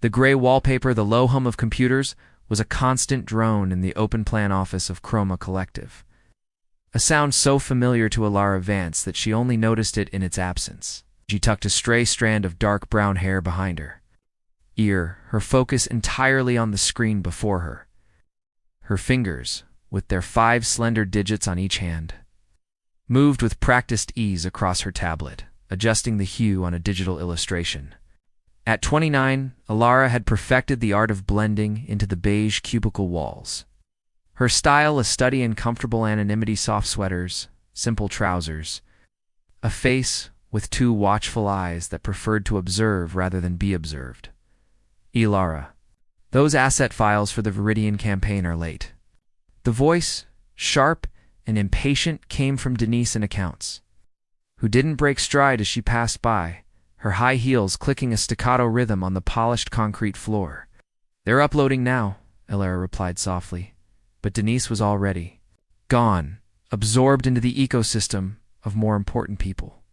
The gray wallpaper, the low hum of computers, was a constant drone in the open-plan office of Chroma Collective. A sound so familiar to Alara Vance that she only noticed it in its absence. She tucked a stray strand of dark brown hair behind her ear, her focus entirely on the screen before her. Her fingers, with their 5 slender digits on each hand, moved with practiced ease across her tablet, adjusting the hue on a digital illustration. At 29, Alara had perfected the art of blending into the beige cubicle walls. Her style a study in comfortable anonymity, soft sweaters, simple trousers, a face with 2 watchful eyes that preferred to observe rather than be observed. Alara, those asset files for the Viridian campaign are late. The voice, sharp and impatient, came from Denise in accounts, who didn't break stride as she passed by, her high heels clicking a staccato rhythm on the polished concrete floor. "They're uploading now," Alara replied softly, but Denise was already gone, absorbed into the ecosystem of more important people.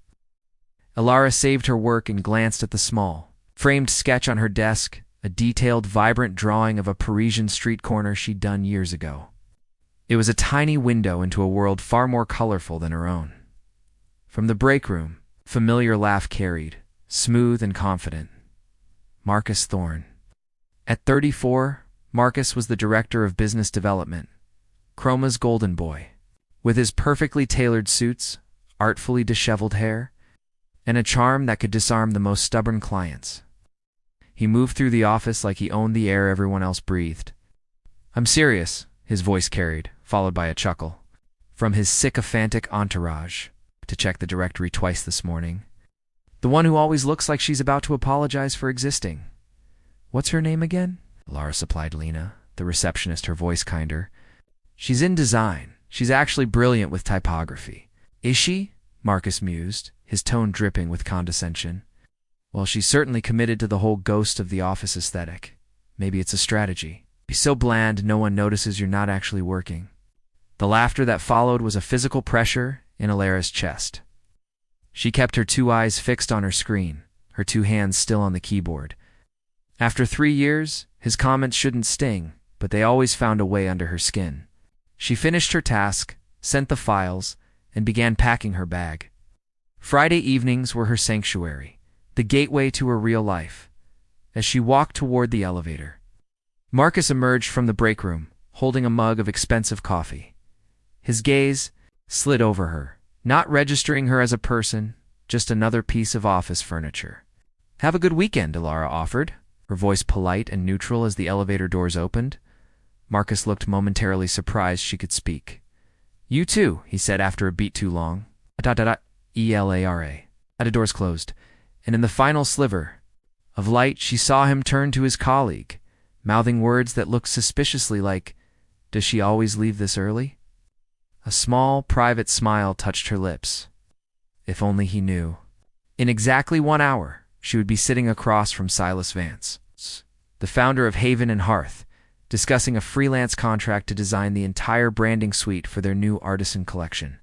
Alara saved her work and glanced at the small, framed sketch on her desk, a detailed, vibrant drawing of a Parisian street corner she'd done years ago. It was a tiny window into a world far more colorful than her own. From the break room, familiar laugh carried, smooth and confident. Marcus Thorne. At 34, Marcus was the director of business development, Chroma's golden boy. With his perfectly tailored suits, artfully disheveled hair, and a charm that could disarm the most stubborn clients, he moved through the office like he owned the air everyone else breathed. "I'm serious," his voice carried, followed by a chuckle. From his sycophantic entourage, to check the directory twice this morning. "The one who always looks like she's about to apologize for existing. What's her name again?" Alara supplied Lena, the receptionist, her voice kinder. "She's in design. She's actually brilliant with typography." "Is she?" Marcus mused, his tone dripping with condescension. "Well, she's certainly committed to the whole ghost of the office aesthetic. Maybe it's a strategy. Be so bland no one notices you're not actually working." The laughter that followed was a physical pressure in Alara's chest. She kept her 2 eyes fixed on her screen, her 2 hands still on the keyboard. After 3 years, his comments shouldn't sting, but they always found a way under her skin. She finished her task, sent the files, and began packing her bag. Friday evenings were her sanctuary, the gateway to her real life. As she walked toward the elevator, Marcus emerged from the break room, holding a mug of expensive coffee. His gaze slid over her, not registering her as a person, just another piece of office furniture. "Have a good weekend," Alara offered, her voice polite and neutral as the elevator doors opened. Marcus looked momentarily surprised she could speak. "You too," he said after a beat too long. Elara. The doors closed, and in the final sliver of light she saw him turn to his colleague, mouthing words that looked suspiciously like, "Does she always leave this early?" A small, private smile touched her lips. If only he knew. In exactly 1 hour, she would be sitting across from Silas Vance, the founder of Haven and Hearth, discussing a freelance contract to design the entire branding suite for their new artisan collection.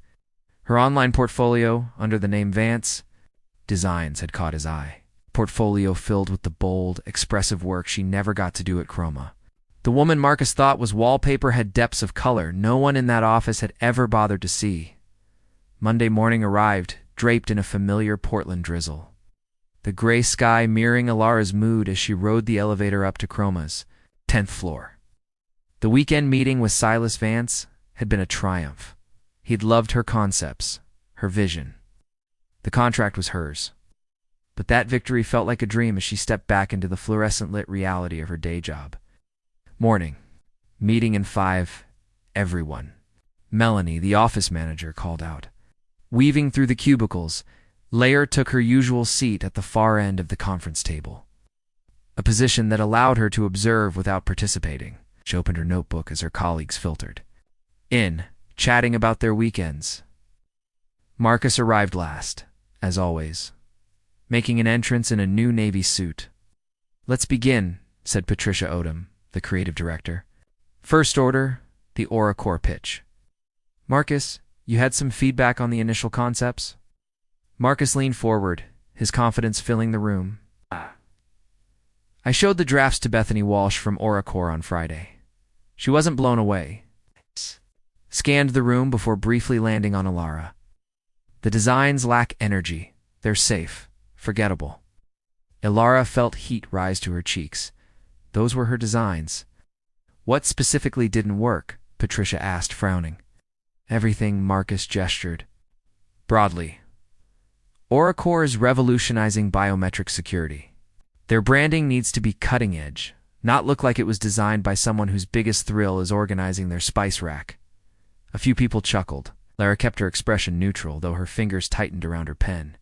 Her online portfolio, under the name Vance Designs, had caught his eye. Portfolio filled with the bold, expressive work she never got to do at Chroma. The woman Marcus thought was wallpaper had depths of color no one in that office had ever bothered to see. Monday morning arrived, draped in a familiar Portland drizzle. The gray sky mirroring Alara's mood as she rode the elevator up to Chroma's 10th floor. The weekend meeting with Silas Vance had been a triumph. He'd loved her concepts, her vision. The contract was hers. But that victory felt like a dream as she stepped back into the fluorescent-lit reality of her day job. Morning. Meeting in 5. Everyone. Melanie, the office manager, called out. Weaving through the cubicles, Lair took her usual seat at the far end of the conference table, a position that allowed her to observe without participating. She opened her notebook as her colleagues filtered in, chatting about their weekends. Marcus arrived last, as always, making an entrance in a new navy suit. "Let's begin," said Patricia Odom, the creative director. "First order, the AuraCore pitch. Marcus, you had some feedback on the initial concepts?" Marcus leaned forward, his confidence filling the room. "I I showed the drafts to Bethany Walsh from Oracore on Friday. She wasn't blown away. Scanned the room before briefly landing on Alara. The designs lack energy. They're safe, forgettable. Alara felt heat rise to her cheeks. Those were her designs. What specifically didn't work? Patricia asked, frowning. Everything, Marcus gestured. Broadly. Oracore is revolutionizing biometric security. Their branding needs to be cutting edge, not look like it was designed by someone whose biggest thrill is organizing their spice rack. A few people chuckled. Lara kept her expression neutral, though her fingers tightened around her pen.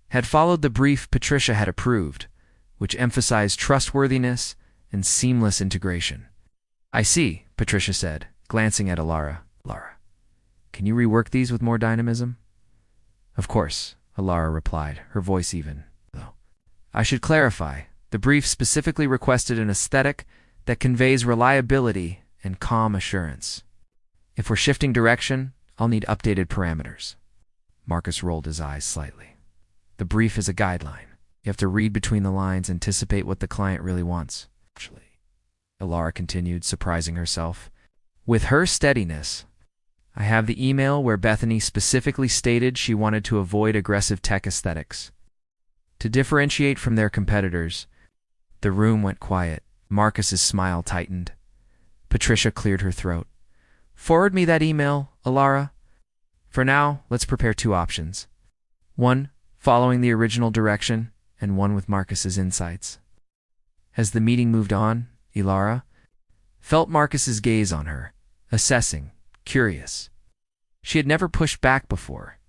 Had followed the brief Patricia had approved, which emphasized trustworthiness and seamless integration. I see, Patricia said, glancing at Alara. Lara, can you rework these with more dynamism? Of course, Alara replied, her voice even, though. I should clarify, the brief specifically requested an aesthetic that conveys reliability and calm assurance. If we're shifting direction, I'll need updated parameters. Marcus rolled his eyes slightly. The brief is a guideline. You have to read between the lines, anticipate what the client really wants. Actually, Alara continued, surprising herself. With her steadiness, I have the email where Bethany specifically stated she wanted to avoid aggressive tech aesthetics. To differentiate from their competitors, the room went quiet. Marcus's smile tightened. Patricia cleared her throat. Forward me that email, Alara. For now, let's prepare two options. One, following the original direction, and one with Marcus's insights. As the meeting moved on, Alara felt Marcus's gaze on her, assessing, curious. She had never pushed back before.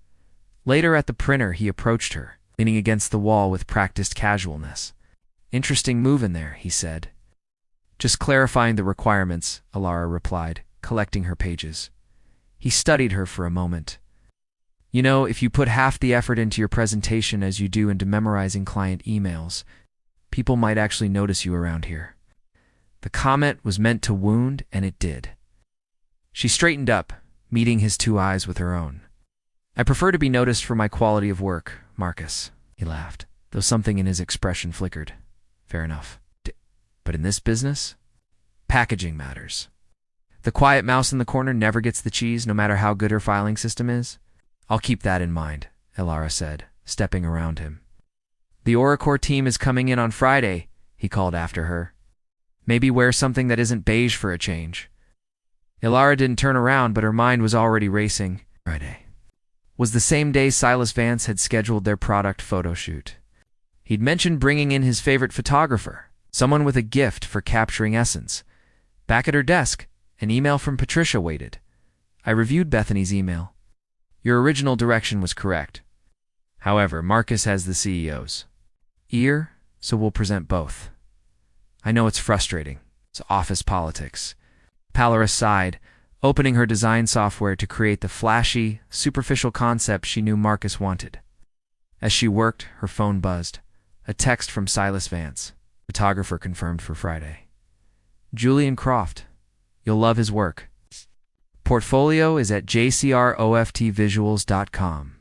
Later at the printer, he approached her, leaning against the wall with practiced casualness. Interesting move in there, he said. Just clarifying the requirements, Alara replied, collecting her pages. He studied her for a moment. You know, if you put half the effort into your presentation as you do into memorizing client emails, people might actually notice you around here. The comment was meant to wound, and it did. She straightened up, meeting his two eyes with her own. I prefer to be noticed for my quality of work, Marcus, he laughed, though something in his expression flickered. Fair enough. But in this business, packaging matters. The quiet mouse in the corner never gets the cheese, no matter how good her filing system is. I'll keep that in mind, Alara said, stepping around him. The Oracore team is coming in on Friday, he called after her. Maybe wear something that isn't beige for a change. Alara didn't turn around, but her mind was already racing. Friday was the same day Silas Vance had scheduled their product photo shoot. He'd mentioned bringing in his favorite photographer, someone with a gift for capturing essence. Back at her desk, an email from Patricia waited. I reviewed Bethany's email. Your original direction was correct. However, Marcus has the CEO's ear, so we'll present both. I know it's frustrating. It's office politics. Palara sighed, opening her design software to create the flashy, superficial concept she knew Marcus wanted. As she worked, her phone buzzed. A text from Silas Vance, photographer confirmed for Friday. Julian Croft. You'll love his work. Portfolio is at jcroftvisuals.com.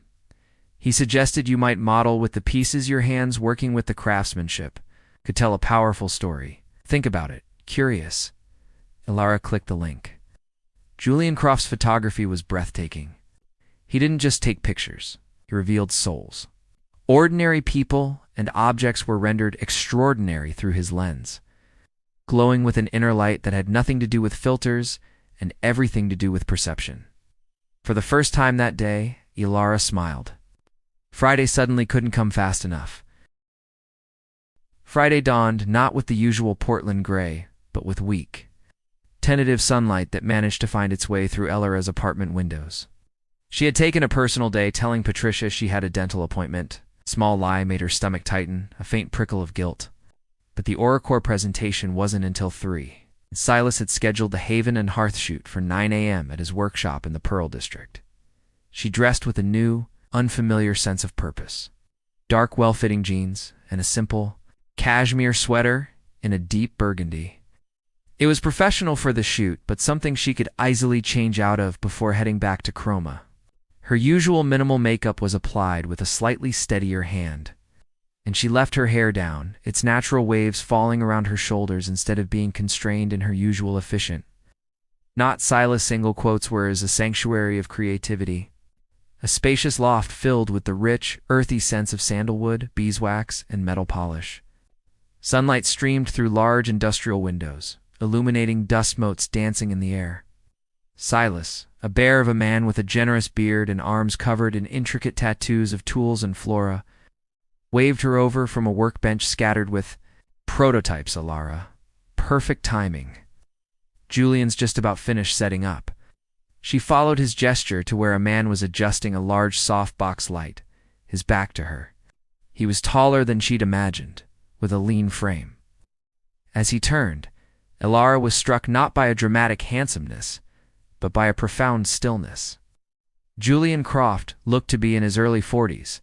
He suggested you might model with the pieces your hands working with the craftsmanship. Could tell a powerful story. Think about it. Curious. Alara clicked the link. Julian Croft's photography was breathtaking. He didn't just take pictures. He revealed souls. Ordinary people and objects were rendered extraordinary through his lens, glowing with an inner light that had nothing to do with filters and everything to do with perception. For the first time that day, Alara smiled. Friday suddenly couldn't come fast enough. Friday dawned not with the usual Portland gray, but with weak, tentative sunlight that managed to find its way through Alara's apartment windows. She had taken a personal day, telling Patricia she had a dental appointment. Small lie made her stomach tighten, a faint prickle of guilt. But the Oracore presentation wasn't until 3. Silas had scheduled the Haven and Hearth shoot for 9 a.m. at his workshop in the Pearl District. She dressed with a new, unfamiliar sense of purpose. Dark, well-fitting jeans and a simple, cashmere sweater in a deep burgundy. It was professional for the shoot, but something she could easily change out of before heading back to Chroma. Her usual minimal makeup was applied with a slightly steadier hand. and she left her hair down, its natural waves falling around her shoulders instead of being constrained in her usual efficient. Not Silas single quotes were as a sanctuary of creativity. A spacious loft filled with the rich, earthy scents of sandalwood, beeswax, and metal polish. Sunlight streamed through large industrial windows, illuminating dust motes dancing in the air. Silas, a bear of a man with a generous beard and arms covered in intricate tattoos of tools and flora, waved her over from a workbench scattered with prototypes. Alara. Perfect timing. Julian's just about finished setting up. She followed his gesture to where a man was adjusting a large softbox light, his back to her. He was taller than she'd imagined, with a lean frame. As he turned, Alara was struck not by a dramatic handsomeness, but by a profound stillness. Julian Croft looked to be in his early 40s,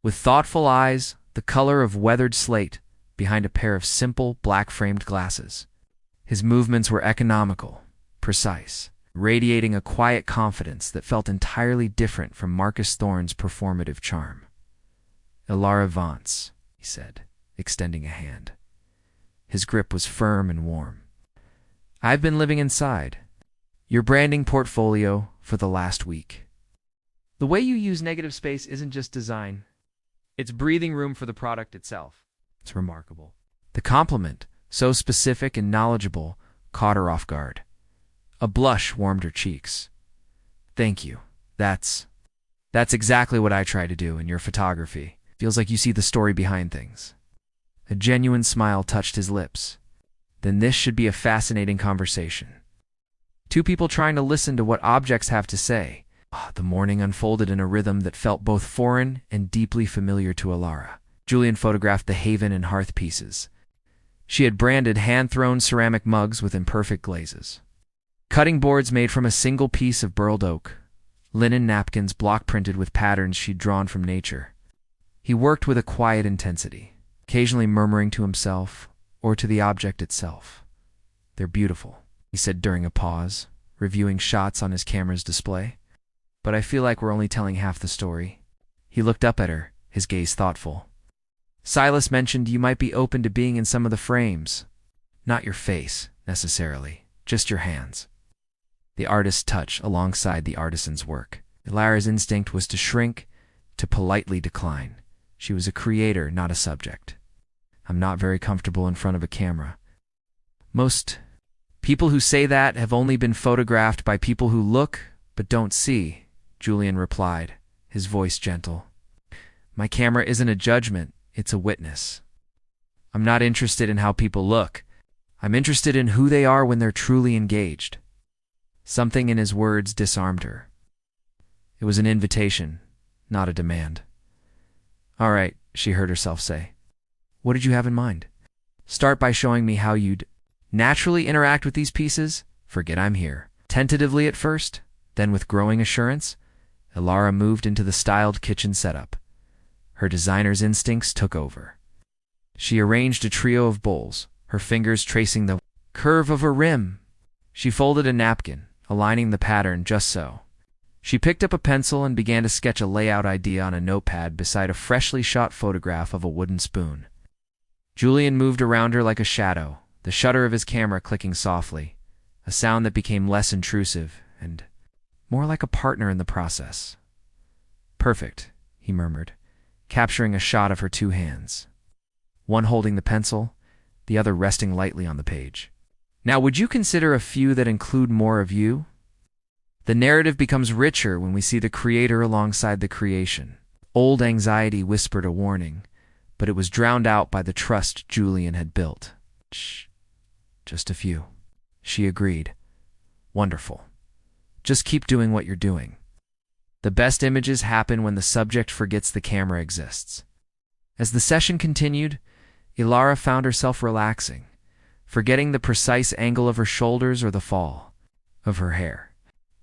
with thoughtful eyes, the color of weathered slate, behind a pair of simple, black-framed glasses. His movements were economical, precise, radiating a quiet confidence that felt entirely different from Marcus Thorne's performative charm. "Alara Vance," he said, extending a hand. His grip was firm and warm. "I've been living inside your branding portfolio for the last week. The way you use negative space isn't just design. It's breathing room for the product itself." It's remarkable. The compliment, so specific and knowledgeable, caught her off guard. A blush warmed her cheeks. "Thank you. That's exactly what I try to do in your photography. Feels like you see the story behind things." A genuine smile touched his lips. Then this should be a fascinating conversation. Two people trying to listen to what objects have to say. The morning unfolded in a rhythm that felt both foreign and deeply familiar to Alara. Julian photographed the haven and hearth pieces. She had branded hand-thrown ceramic mugs with imperfect glazes, cutting boards made from a single piece of burled oak, linen napkins block-printed with patterns she'd drawn from nature. He worked with a quiet intensity, occasionally murmuring to himself or to the object itself. "They're beautiful," he said during a pause, reviewing shots on his camera's display. "But I feel like we're only telling half the story." He looked up at her, his gaze thoughtful. "Silas mentioned you might be open to being in some of the frames. Not your face, necessarily, just your hands." The artist's touch alongside the artisan's work. Alara's instinct was to shrink, to politely decline. She was a creator, not a subject. "I'm not very comfortable in front of a camera." "Most people who say that have only been photographed by people who look but don't see," Julian replied, his voice gentle. "My camera isn't a judgment, it's a witness. I'm not interested in how people look. I'm interested in who they are when they're truly engaged." Something in his words disarmed her. It was an invitation, not a demand. "All right," she heard herself say. "What did you have in mind? Start by showing me how you'd naturally interact with these pieces. Forget I'm here." Tentatively at first, then with growing assurance, Alara moved into the styled kitchen setup. Her designer's instincts took over. She arranged a trio of bowls, her fingers tracing the curve of a rim. She folded a napkin, aligning the pattern just so. She picked up a pencil and began to sketch a layout idea on a notepad beside a freshly shot photograph of a wooden spoon. Julian moved around her like a shadow, the shutter of his camera clicking softly, a sound that became less intrusive and more like a partner in the process. "Perfect," he murmured, capturing a shot of her two hands, one holding the pencil, the other resting lightly on the page. "Now, would you consider a few that include more of you? The narrative becomes richer when we see the creator alongside the creation." Old anxiety whispered a warning, but it was drowned out by the trust Julian had built. "Shh, just a few," she agreed. "Wonderful. Just keep doing what you're doing. The best images happen when the subject forgets the camera exists." As the session continued, Alara found herself relaxing, forgetting the precise angle of her shoulders or the fall of her hair.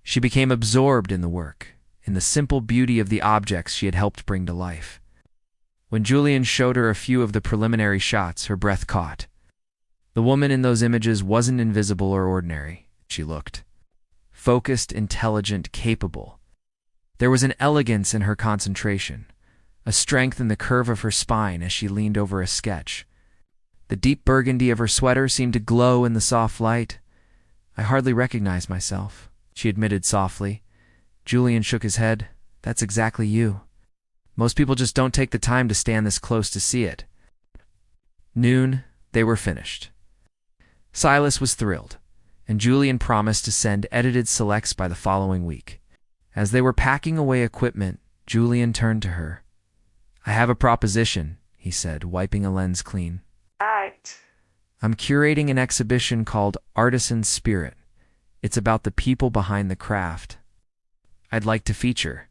She became absorbed in the work, in the simple beauty of the objects she had helped bring to life. When Julian showed her a few of the preliminary shots, her breath caught. The woman in those images wasn't invisible or ordinary, she looked. Focused, intelligent, capable. There was an elegance in her concentration, a a strength in the curve of her spine as she leaned over a sketch. The deep burgundy of her sweater seemed to glow in the soft light. "I hardly recognize myself," she admitted softly. Julian shook his head. "That's exactly you. Most people just don't take the time to stand this close to see it." Noon, they were finished. Silas was thrilled, and Julian promised to send edited selects by the following week. As they were packing away equipment, Julian turned to her. "I have a proposition," he said, wiping a lens clean. "I'm curating an exhibition called Artisan Spirit. It's about the people behind the craft. I'd like to feature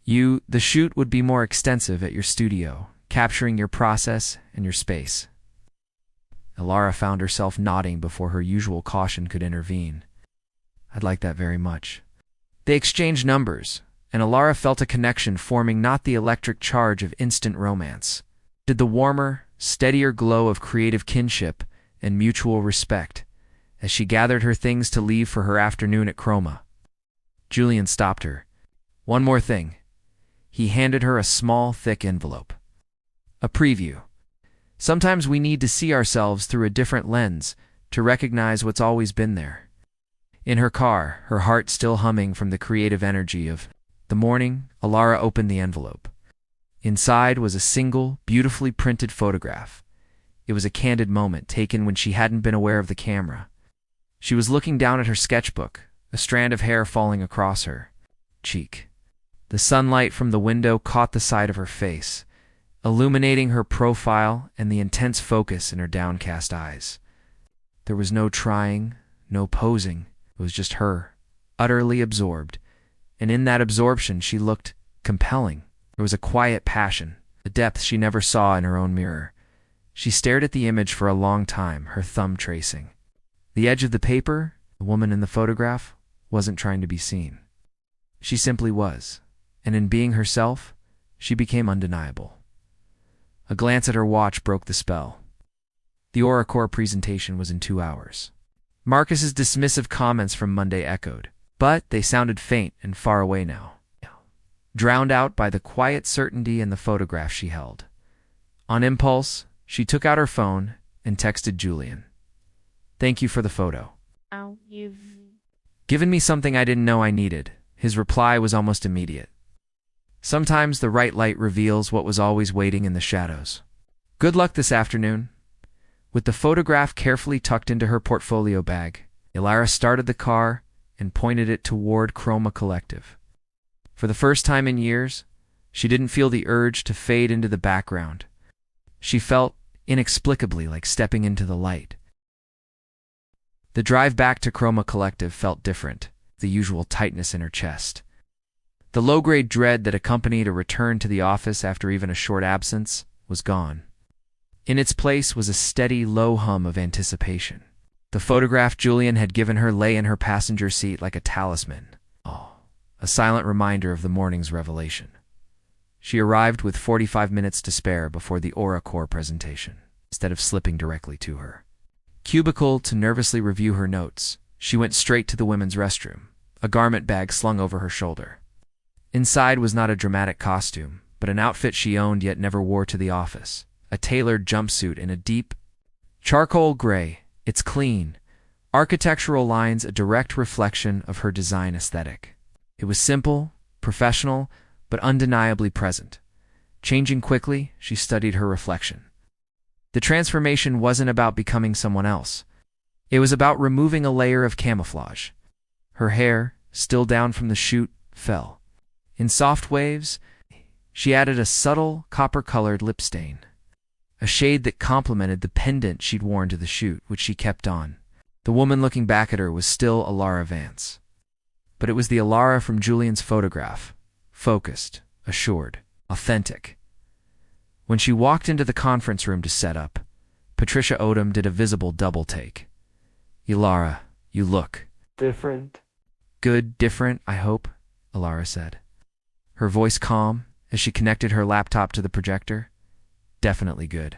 you. The shoot would be more extensive at your studio, capturing your process and your space." Alara found herself nodding before her usual caution could intervene. "I'd like that very much." They exchanged numbers, and Alara felt a connection forming, not the electric charge of instant romance, but the warmer, steadier glow of creative kinship and mutual respect as she gathered her things to leave for her afternoon at Chroma. Julian stopped her. "One more thing." He handed her a small, thick envelope. "A preview. Sometimes we need to see ourselves through a different lens to recognize what's always been there." In her car, her heart still humming from the creative energy of the morning, Alara opened the envelope. Inside was a single, beautifully printed photograph. It was a candid moment taken when she hadn't been aware of the camera. She was looking down at her sketchbook, a strand of hair falling across her cheek. The sunlight from the window caught the side of her face, illuminating her profile and the intense focus in her downcast eyes. There was no trying, no posing. It was just her, utterly absorbed. And in that absorption, she looked compelling. There was a quiet passion, a depth she never saw in her own mirror. She stared at the image for a long time, her thumb tracing. The edge of the paper, the woman in the photograph, wasn't trying to be seen. She simply was, and in being herself, she became undeniable. A glance at her watch broke the spell. The AuraCore presentation was in 2 hours. Marcus's dismissive comments from Monday echoed, but they sounded faint and far away now, drowned out by the quiet certainty in the photograph she held. On impulse, she took out her phone and texted Julian. "Thank you for the photo. You've given me something I didn't know I needed." His reply was almost immediate. "Sometimes the right light reveals what was always waiting in the shadows. Good luck this afternoon." With the photograph carefully tucked into her portfolio bag, Alara started the car and pointed it toward Chroma Collective. For the first time in years, she didn't feel the urge to fade into the background. She felt inexplicably like stepping into the light. The drive back to Chroma Collective felt different, the usual tightness in her chest. The low-grade dread that accompanied a return to the office after even a short absence was gone. In its place was a steady, low hum of anticipation. The photograph Julian had given her lay in her passenger seat like a talisman, a silent reminder of the morning's revelation. She arrived with 45 minutes to spare before the AuraCore presentation, instead of slipping directly to her cubicle to nervously review her notes. She went straight to the women's restroom, a garment bag slung over her shoulder. Inside was not a dramatic costume, but an outfit she owned yet never wore to the office. A tailored jumpsuit in a deep charcoal gray. Its clean, architectural lines a direct reflection of her design aesthetic. It was simple, professional, but undeniably present. Changing quickly, she studied her reflection. The transformation wasn't about becoming someone else. It was about removing a layer of camouflage. Her hair, still down from the shoot, fell. In soft waves, she added a subtle, copper-colored lip stain, a shade that complemented the pendant she'd worn to the shoot, which she kept on. The woman looking back at her was still Alara Vance. But it was the Alara from Julian's photograph, focused, assured, authentic. When she walked into the conference room to set up, Patricia Odom did a visible double-take. "Alara, you look different." "Good, different, I hope," Alara said, her voice calm as she connected her laptop to the projector. "Definitely good,"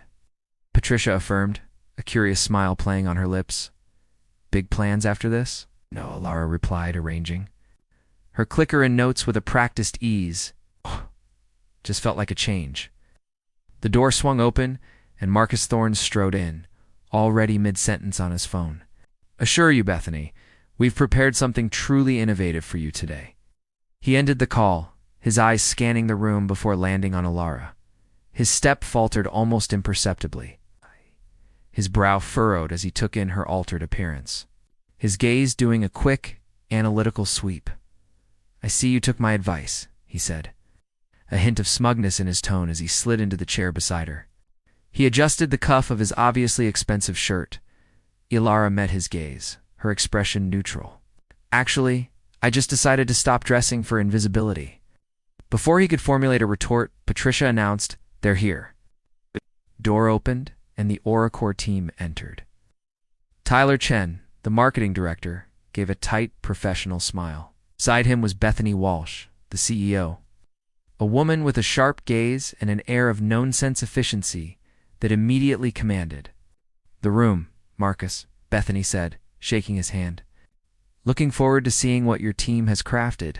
Patricia affirmed, a curious smile playing on her lips. "Big plans after this?" "No," Alara replied, arranging her clicker and notes with a practiced ease. just felt like a change. The door swung open, and Marcus Thorne strode in, already mid-sentence on his phone. "Assure you, Bethany, we've prepared something truly innovative for you today." He ended the call, his eyes scanning the room before landing on Alara. His step faltered almost imperceptibly. His brow furrowed as he took in her altered appearance, his gaze doing a quick, analytical sweep. "I see you took my advice," he said, a hint of smugness in his tone as he slid into the chair beside her. He adjusted the cuff of his obviously expensive shirt. Ilara met his gaze, her expression neutral. "Actually, I just decided to stop dressing for invisibility." Before he could formulate a retort, Patricia announced, "They're here." Door opened, and the Oracore team entered. Tyler Chen, the marketing director, gave a tight, professional smile. Beside him was Bethany Walsh, the CEO, a woman with a sharp gaze and an air of known-sense efficiency that immediately commanded the room. "Marcus," Bethany said, shaking his hand. "Looking forward to seeing what your team has crafted."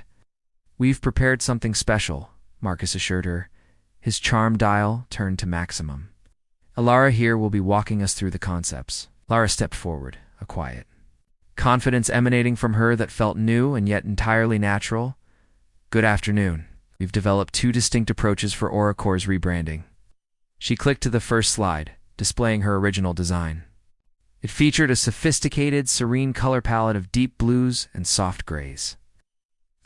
"We've prepared something special," Marcus assured her, his charm dial turned to maximum. "Alara here will be walking us through the concepts." Lara stepped forward, a quiet confidence emanating from her that felt new and yet entirely natural. "Good afternoon. We've developed two distinct approaches for Oracore's rebranding." She clicked to the first slide, displaying her original design. It featured a sophisticated, serene color palette of deep blues and soft grays,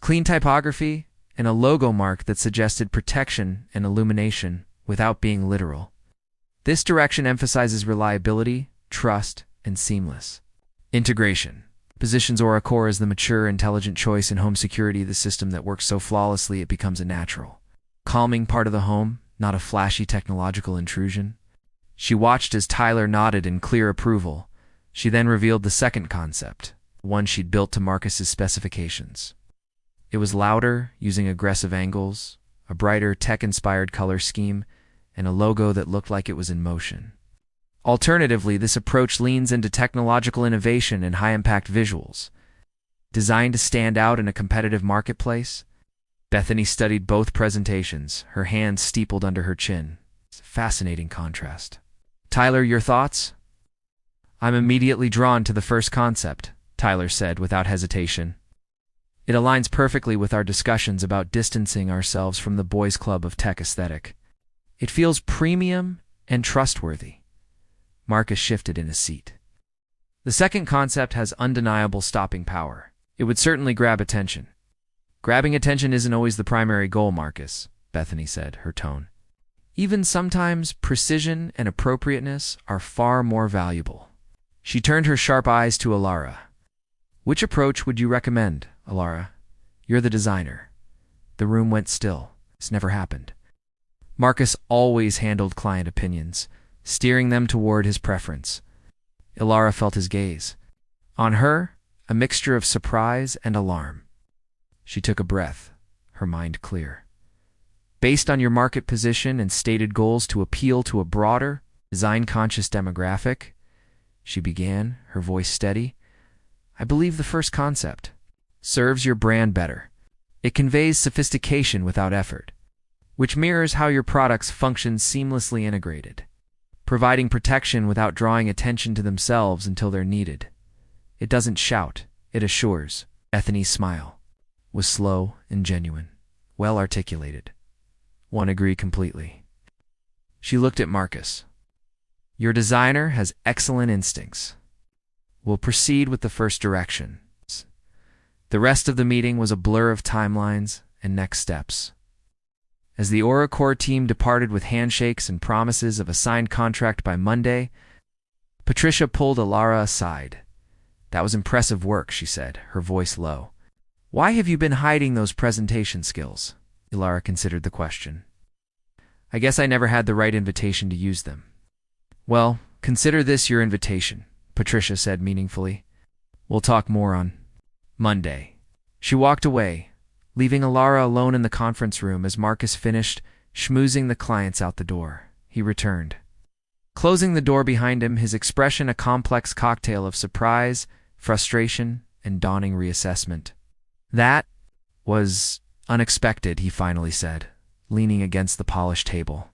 clean typography, and a logo mark that suggested protection and illumination without being literal. This direction emphasizes reliability, trust, and seamless integration. Positions Oracore as the mature, intelligent choice in home security, the system that works so flawlessly it becomes a natural, calming part of the home, not a flashy technological intrusion. She watched as Tyler nodded in clear approval. She then revealed the second concept, one she'd built to Marcus's specifications. It was louder, using aggressive angles, a brighter, tech-inspired color scheme, and a logo that looked like it was in motion. Alternatively, this approach leans into technological innovation and high-impact visuals. Designed to stand out in a competitive marketplace, Bethany studied both presentations, her hands steepled under her chin. It's a fascinating contrast. "Tyler, your thoughts?" "I'm immediately drawn to the first concept," Tyler said without hesitation. "It aligns perfectly with our discussions about distancing ourselves from the boys' club of tech aesthetic. It feels premium and trustworthy." Marcus shifted in his seat. "The second concept has undeniable stopping power. It would certainly grab attention." "Grabbing attention isn't always the primary goal, Marcus," Bethany said, her tone. "Even sometimes precision and appropriateness are far more valuable." She turned her sharp eyes to Alara. "Which approach would you recommend, Alara? You're the designer." The room went still. This never happened. Marcus always handled client opinions, steering them toward his preference. Ilara felt his gaze. On her, a mixture of surprise and alarm. She took a breath, her mind clear. "Based on your market position and stated goals to appeal to a broader, design-conscious demographic," she began, her voice steady, "I believe the first concept serves your brand better. It conveys sophistication without effort, which mirrors how your products function seamlessly integrated, providing protection without drawing attention to themselves until they're needed. It doesn't shout, it assures." Bethany's smile was slow and genuine, well articulated. "One agree completely." She looked at Marcus. "Your designer has excellent instincts. We'll proceed with the first direction." The rest of the meeting was a blur of timelines and next steps. As the Oracore team departed with handshakes and promises of a signed contract by Monday, Patricia pulled Alara aside. "That was impressive work," she said, her voice low. "Why have you been hiding those presentation skills?" Alara considered the question. "I guess I never had the right invitation to use them." "Well, consider this your invitation," Patricia said meaningfully. "We'll talk more on Monday." She walked away, leaving Alara alone in the conference room as Marcus finished schmoozing the clients out the door. He returned, closing the door behind him, his expression a complex cocktail of surprise, frustration, and dawning reassessment. "That was unexpected," he finally said, leaning against the polished table.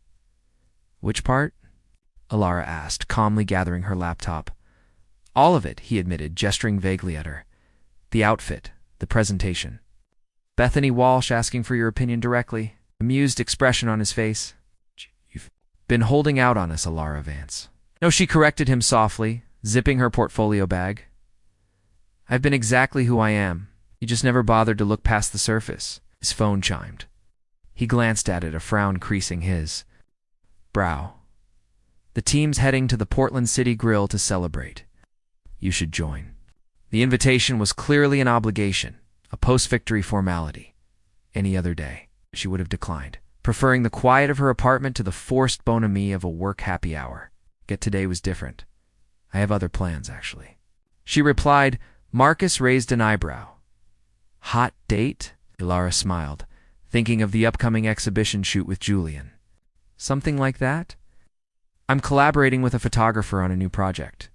"Which part?" Alara asked, calmly gathering her laptop. "All of it," he admitted, gesturing vaguely at her. "The outfit, the presentation." Bethany Walsh asking for your opinion directly, amused expression on his face. "You've been holding out on us, Alara Vance." "No," she corrected him softly, zipping her portfolio bag. "I've been exactly who I am. You just never bothered to look past the surface." His phone chimed. He glanced at it, a frown creasing his brow. "The team's heading to the Portland City Grill to celebrate. You should join." The invitation was clearly an obligation, a post-victory formality. Any other day, she would have declined, preferring the quiet of her apartment to the forced bonhomie of a work happy hour. Yet today was different. "I have other plans, actually," she replied. Marcus raised an eyebrow. "Hot date?" Alara smiled, thinking of the upcoming exhibition shoot with Julian. "Something like that?" "I'm collaborating with a photographer on a new project."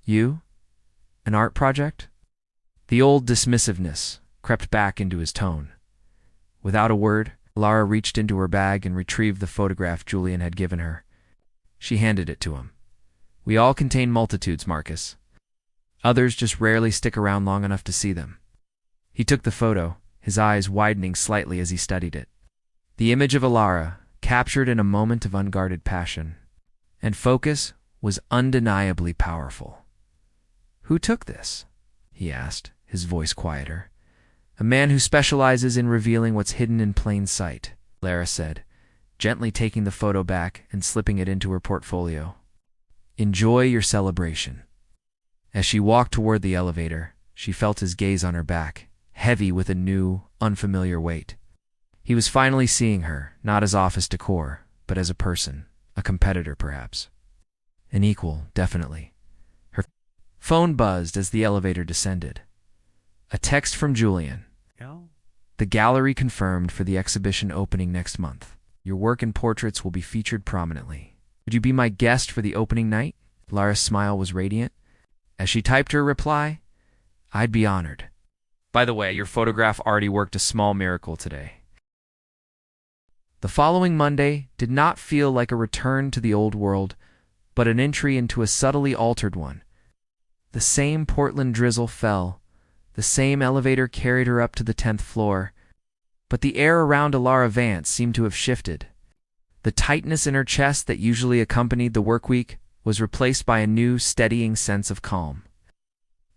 "You? An art project?" The old dismissiveness crept back into his tone. Without a word, Lara reached into her bag and retrieved the photograph Julian had given her. She handed it to him. "We all contain multitudes, Marcus. Others just rarely stick around long enough to see them." He took the photo, his eyes widening slightly as he studied it. The image of Alara, captured in a moment of unguarded passion and focus, was undeniably powerful. "Who took this?" he asked, his voice quieter. "A man who specializes in revealing what's hidden in plain sight," Lara said, gently taking the photo back and slipping it into her portfolio. "Enjoy your celebration." As she walked toward the elevator, she felt his gaze on her back, heavy with a new, unfamiliar weight. He was finally seeing her, not as office decor, but as a person, a competitor perhaps. An equal, definitely. Her phone buzzed as the elevator descended. A text from Julian. "The gallery confirmed for the exhibition opening next month. Your work and portraits will be featured prominently. Would you be my guest for the opening night?" Lara's smile was radiant. As she typed her reply, "I'd be honored. By the way, your photograph already worked a small miracle today." The following Monday did not feel like a return to the old world, but an entry into a subtly altered one. The same Portland drizzle fell. The same elevator carried her up to the 10th floor. But the air around Alara Vance seemed to have shifted. The tightness in her chest that usually accompanied the work week was replaced by a new, steadying sense of calm.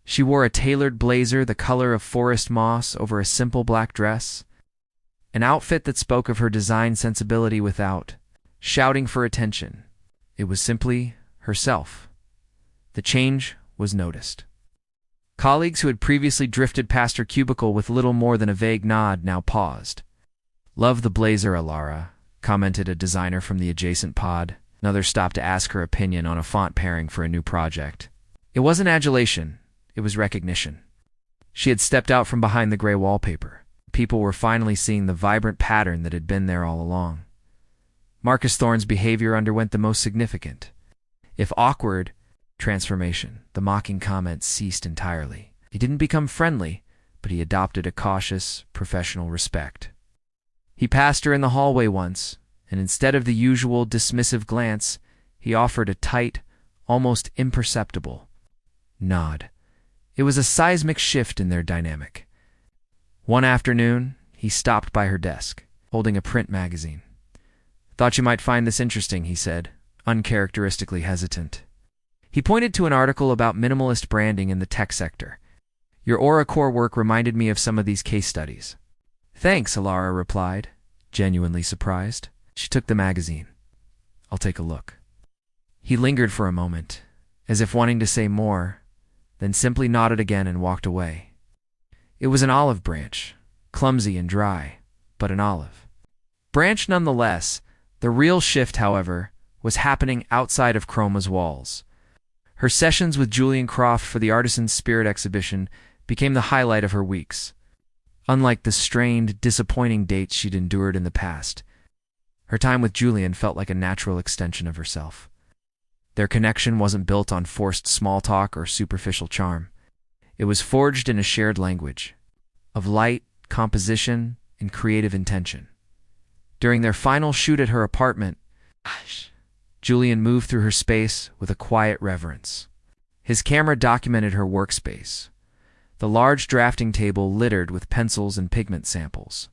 She wore a tailored blazer the color of forest moss over a simple black dress, an outfit that spoke of her design sensibility without shouting for attention. It was simply herself. The change was noticed. Colleagues who had previously drifted past her cubicle with little more than a vague nod now paused. "Love the blazer, Alara," commented a designer from the adjacent pod. Another stopped to ask her opinion on a font pairing for a new project. It wasn't adulation, it was recognition. She had stepped out from behind the gray wallpaper. People were finally seeing the vibrant pattern that had been there all along. Marcus Thorne's behavior underwent the most significant, if awkward, transformation. The mocking comments ceased entirely. He didn't become friendly, but he adopted a cautious, professional respect. He passed her in the hallway once, and instead of the usual dismissive glance, he offered a tight, almost imperceptible nod. It was a seismic shift in their dynamic. One afternoon, he stopped by her desk, holding a print magazine. "Thought you might find this interesting," he said, uncharacteristically hesitant. He pointed to an article about minimalist branding in the tech sector. "Your AuraCore work reminded me of some of these case studies." "Thanks," Alara replied, genuinely surprised. She took the magazine. "I'll take a look." He lingered for a moment, as if wanting to say more, then simply nodded again and walked away. It was an olive branch, clumsy and dry, but an olive. Branch nonetheless. The real shift, however, was happening outside of Chroma's walls. Her sessions with Julian Croft for the Artisan's Spirit exhibition became the highlight of her weeks. Unlike the strained, disappointing dates she'd endured in the past, her time with Julian felt like a natural extension of herself. Their connection wasn't built on forced small talk or superficial charm. It was forged in a shared language of light, composition, and creative intention. During their final shoot at her apartment, Julian moved through her space with a quiet reverence. His camera documented her workspace, the large drafting table littered with pencils and pigment samples.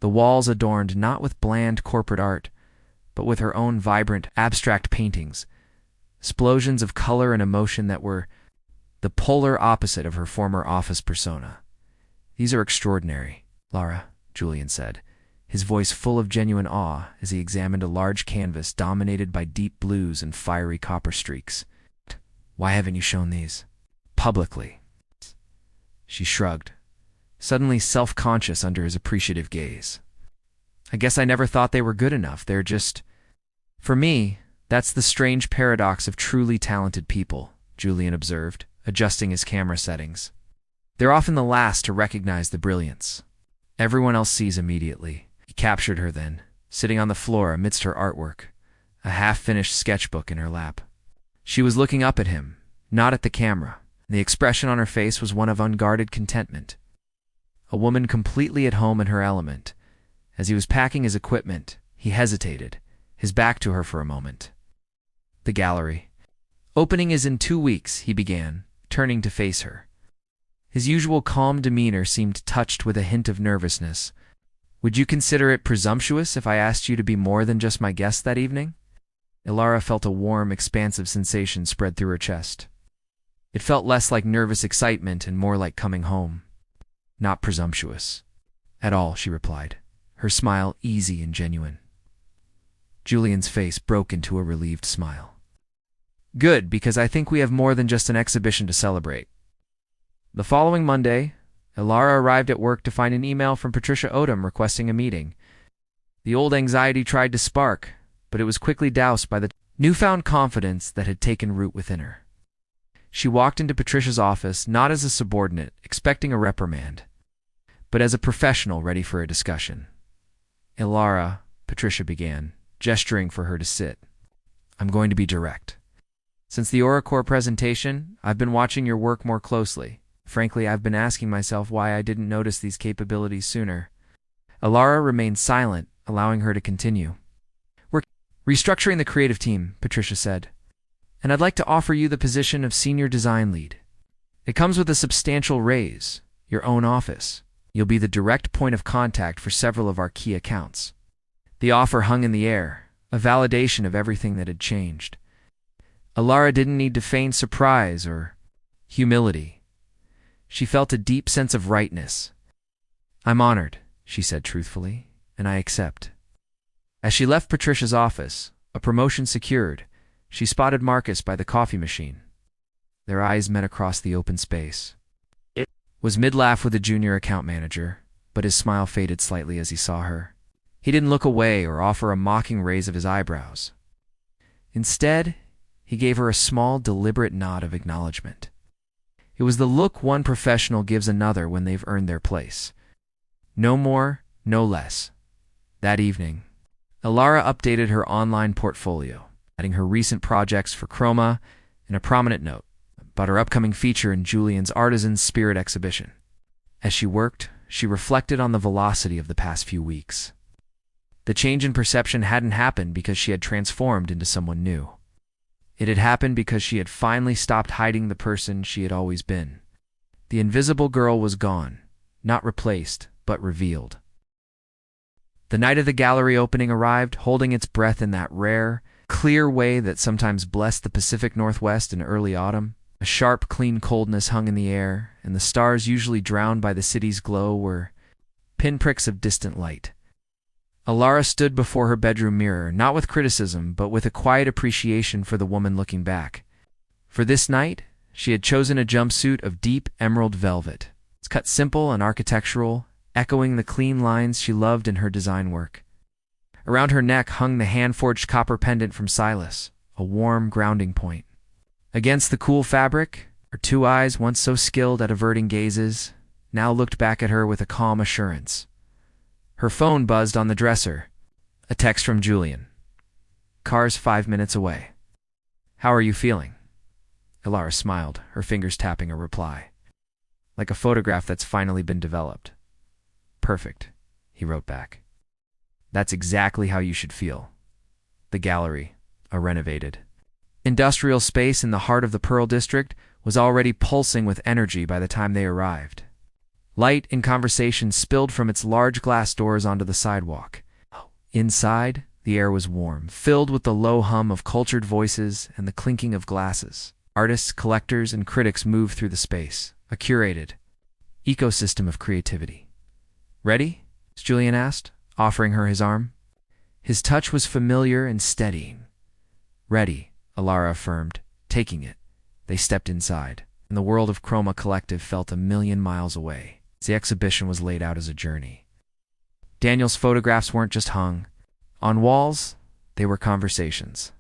The walls adorned not with bland corporate art, but with her own vibrant, abstract paintings, explosions of color and emotion that were the polar opposite of her former office persona. "These are extraordinary, Lara," Julian said, his voice full of genuine awe as he examined a large canvas dominated by deep blues and fiery copper streaks. "Why haven't you shown these publicly?" She shrugged, suddenly self-conscious under his appreciative gaze. "I guess I never thought they were good enough. They're just... For me, that's the strange paradox of truly talented people," Julian observed, adjusting his camera settings. "They're often the last to recognize the brilliance. Everyone else sees immediately." He captured her then, sitting on the floor amidst her artwork, a half-finished sketchbook in her lap. She was looking up at him, not at the camera. The expression on her face was one of unguarded contentment. A woman completely at home in her element. As he was packing his equipment, he hesitated, his back to her for a moment. "The gallery. Opening is in 2 weeks," he began, turning to face her. His usual calm demeanor seemed touched with a hint of nervousness. "Would you consider it presumptuous if I asked you to be more than just my guest that evening?" Ilara felt a warm, expansive sensation spread through her chest. It felt less like nervous excitement and more like coming home. "Not presumptuous at all," she replied, her smile easy and genuine. Julian's face broke into a relieved smile. "Good, because I think we have more than just an exhibition to celebrate." The following Monday, Ilara arrived at work to find an email from Patricia Odom requesting a meeting. The old anxiety tried to spark, but it was quickly doused by the newfound confidence that had taken root within her. She walked into Patricia's office not as a subordinate, expecting a reprimand, but as a professional ready for a discussion. "Ilara," Patricia began, gesturing for her to sit. "I'm going to be direct. Since the AuraCore presentation, I've been watching your work more closely. Frankly, I've been asking myself why I didn't notice these capabilities sooner." Ilara remained silent, allowing her to continue. "We're restructuring the creative team," Patricia said, "and I'd like to offer you the position of senior design lead. It comes with a substantial raise, your own office. You'll be the direct point of contact for several of our key accounts." The offer hung in the air, a validation of everything that had changed. Ilara didn't need to feign surprise or humility. She felt a deep sense of rightness. "I'm honored," she said truthfully, "and I accept." As she left Patricia's office, a promotion secured, she spotted Marcus by the coffee machine. Their eyes met across the open space. It was mid-laugh with the junior account manager, but his smile faded slightly as he saw her. He didn't look away or offer a mocking raise of his eyebrows. Instead, he gave her a small, deliberate nod of acknowledgement. It was the look one professional gives another when they've earned their place. No more, no less. That evening, Ilara updated her online portfolio, adding her recent projects for Chroma and a prominent note about her upcoming feature in Julian's Artisan Spirit exhibition. As she worked, she reflected on the velocity of the past few weeks. The change in perception hadn't happened because she had transformed into someone new. It had happened because she had finally stopped hiding the person she had always been. The invisible girl was gone, not replaced, but revealed. The night of the gallery opening arrived, holding its breath in that rare, clear way that sometimes blessed the Pacific Northwest in early autumn. A sharp, clean coldness hung in the air, and the stars usually drowned by the city's glow were pinpricks of distant light. Ilara stood before her bedroom mirror, not with criticism, but with a quiet appreciation for the woman looking back. For this night, she had chosen a jumpsuit of deep emerald velvet. It's cut simple and architectural, echoing the clean lines she loved in her design work. Around her neck hung the hand-forged copper pendant from Silas, a warm grounding point. Against the cool fabric, her two eyes, once so skilled at averting gazes, now looked back at her with a calm assurance. Her phone buzzed on the dresser. A text from Julian. "Car's 5 minutes away. How are you feeling?" Ilara smiled, her fingers tapping a reply. "Like a photograph that's finally been developed." "Perfect," he wrote back. That's exactly how you should feel. The gallery, a renovated industrial space in the heart of the Pearl District, was already pulsing with energy by the time they arrived. Light and conversation spilled from its large glass doors onto the sidewalk. Inside, the air was warm, filled with the low hum of cultured voices and the clinking of glasses. Artists, collectors, and critics moved through the space, a curated ecosystem of creativity. "Ready?" Julian asked, offering her his arm. His touch was familiar and steadying. "Ready," Alara affirmed, taking it. They stepped inside, and the world of Chroma Collective felt a million miles away. The exhibition was laid out as a journey. Daniel's photographs weren't just hung. On walls, they were conversations.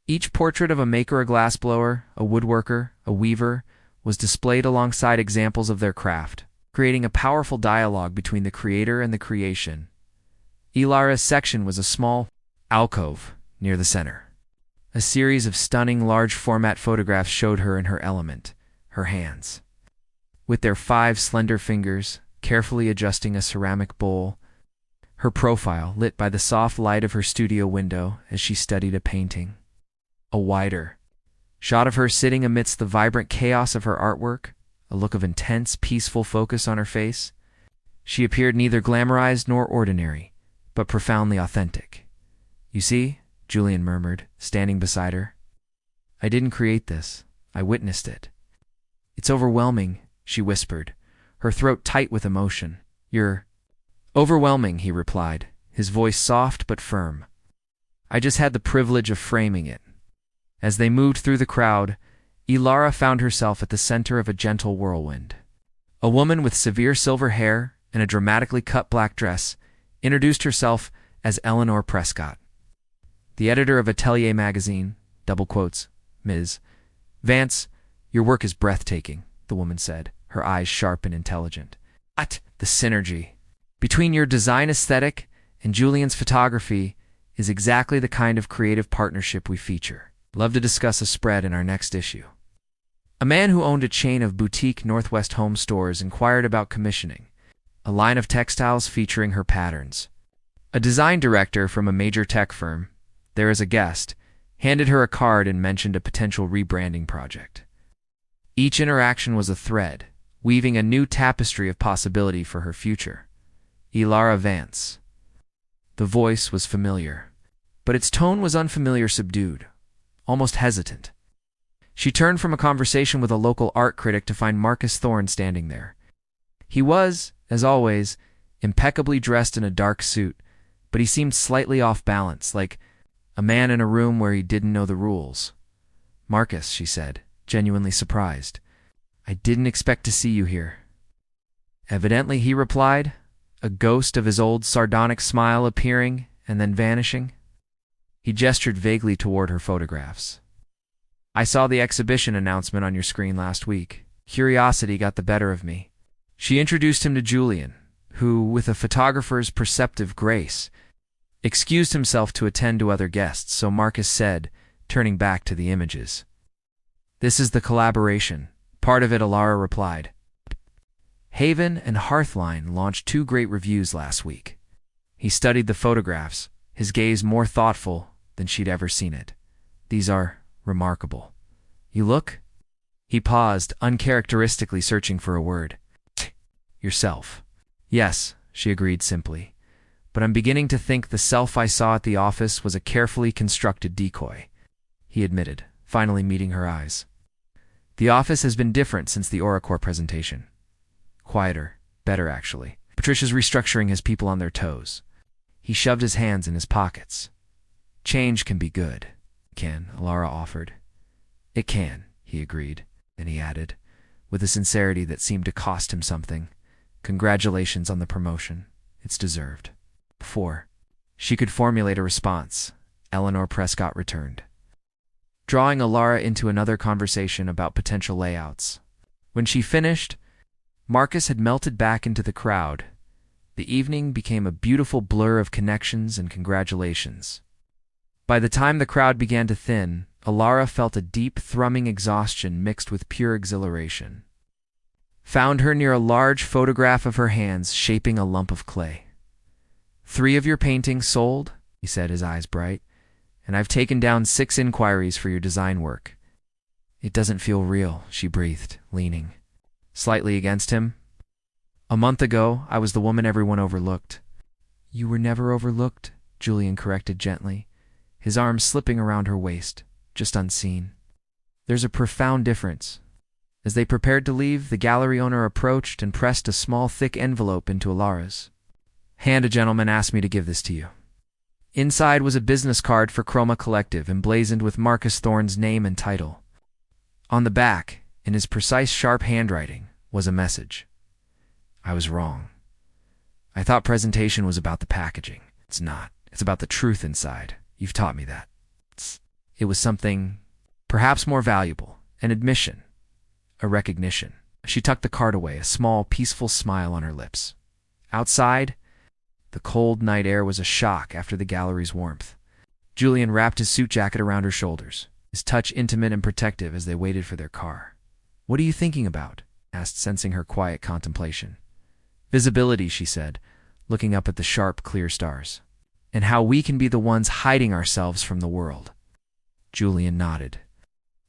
Each portrait of a maker, a glassblower, a woodworker, a weaver, was displayed alongside examples of their craft, creating a powerful dialogue between the creator and the creation. Ilara's section was a small alcove near the center. A series of stunning large-format photographs showed her in her element, her hands. With their 5 slender fingers, carefully adjusting a ceramic bowl, her profile lit by the soft light of her studio window as she studied a painting. A wider shot of her sitting amidst the vibrant chaos of her artwork, a look of intense, peaceful focus on her face. She appeared neither glamorized nor ordinary, but profoundly authentic. "You see," Julian murmured, standing beside her. "I didn't create this. I witnessed it." "It's overwhelming," she whispered, her throat tight with emotion. "You're overwhelming," he replied, his voice soft but firm. "I just had the privilege of framing it." As they moved through the crowd, Ilara found herself at the center of a gentle whirlwind. A woman with severe silver hair and a dramatically cut black dress introduced herself as Eleanor Prescott. The editor of Atelier magazine, double quotes, "Ms. Vance, your work is breathtaking," the woman said, her eyes sharp and intelligent. The synergy between your design aesthetic and Julian's photography is exactly the kind of creative partnership we feature. Love to discuss a spread in our next issue. A man who owned a chain of boutique Northwest home stores inquired about commissioning a line of textiles featuring her patterns. A design director from a major tech firm, there as a guest, handed her a card and mentioned a potential rebranding project. Each interaction was a thread, weaving a new tapestry of possibility for her future. Ilara Vance. The voice was familiar, but its tone was unfamiliar, subdued, almost hesitant. She turned from a conversation with a local art critic to find Marcus Thorne standing there. He was, as always, impeccably dressed in a dark suit, but he seemed slightly off balance, like a man in a room where he didn't know the rules. "Marcus," she said, genuinely surprised. "I didn't expect to see you here." "Evidently," he replied, a ghost of his old sardonic smile appearing and then vanishing. He gestured vaguely toward her photographs. "I saw the exhibition announcement on your screen last week. Curiosity got the better of me." She introduced him to Julian, who, with a photographer's perceptive grace, excused himself to attend to other guests, so Marcus said, turning back to the images. "This is the collaboration. Part of it," Alara replied. Haven and Hearthline launched 2 great reviews last week. He studied the photographs, his gaze more thoughtful than she'd ever seen it. "These are remarkable. You look?" He paused, uncharacteristically searching for a word. "Yourself." "Yes," she agreed simply. "But I'm beginning to think the self I saw at the office was a carefully constructed decoy," he admitted, finally meeting her eyes. "The office has been different since the Oracore presentation. Quieter, better actually. Patricia's restructuring has people on their toes." He shoved his hands in his pockets. "Change can be good." "Can," Alara offered. "It can," he agreed. Then he added, with a sincerity that seemed to cost him something, "Congratulations on the promotion. It's deserved." Before she could formulate a response, Eleanor Prescott returned, drawing Alara into another conversation about potential layouts. When she finished, Marcus had melted back into the crowd. The evening became a beautiful blur of connections and congratulations. By the time the crowd began to thin, Alara felt a deep, thrumming exhaustion mixed with pure exhilaration. Found her near a large photograph of her hands shaping a lump of clay. 3 of your paintings sold, he said, his eyes bright, and I've taken down 6 inquiries for your design work. It doesn't feel real, she breathed, leaning slightly against him. A month ago, I was the woman everyone overlooked. You were never overlooked, Julian corrected gently, his arms slipping around her waist, just unseen. There's a profound difference. As they prepared to leave, the gallery owner approached and pressed a small, thick envelope into Alara's hand. A gentleman asked me to give this to you. Inside was a business card for Chroma Collective, emblazoned with Marcus Thorne's name and title. On the back, in his precise, sharp handwriting, was a message. I was wrong. I thought presentation was about the packaging. It's not. It's about the truth inside. You've taught me that. It was something perhaps more valuable, an admission, a recognition. She tucked the card away, a small, peaceful smile on her lips. Outside, the cold night air was a shock after the gallery's warmth. Julian wrapped his suit jacket around her shoulders, his touch intimate and protective as they waited for their car. What are you thinking about? Asked, sensing her quiet contemplation. Visibility, she said, looking up at the sharp, clear stars. And how we can be the ones hiding ourselves from the world. Julian nodded.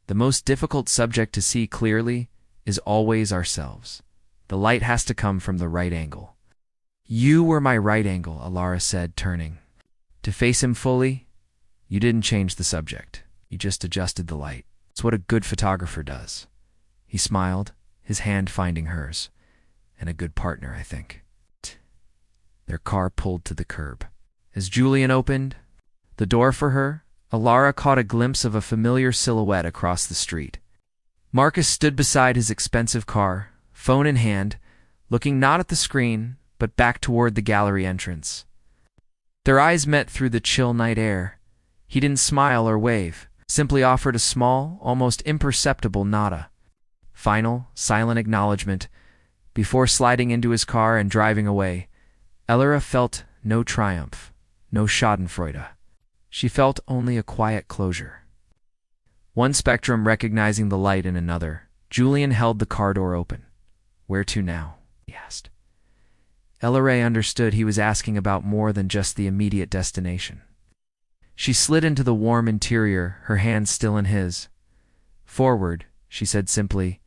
The most difficult subject to see clearly is always ourselves. The light has to come from the right angle. You were my right angle, Alara said, turning. To face him fully, you didn't change the subject. You just adjusted the light. It's what a good photographer does. He smiled, his hand finding hers. And a good partner, I think. Their car pulled to the curb. As Julian opened the door for her, Alara caught a glimpse of a familiar silhouette across the street. Marcus stood beside his expensive car, phone in hand, looking not at the screen, but back toward the gallery entrance. Their eyes met through the chill night air. He didn't smile or wave, simply offered a small, almost imperceptible nada. Final, silent acknowledgement. Before sliding into his car and driving away, Alara felt no triumph, no schadenfreude. She felt only a quiet closure. One spectrum recognizing the light in another, Julian held the car door open. Where to now? He asked. Alara understood he was asking about more than just the immediate destination. She slid into the warm interior, her hand still in his. Forward, she said simply,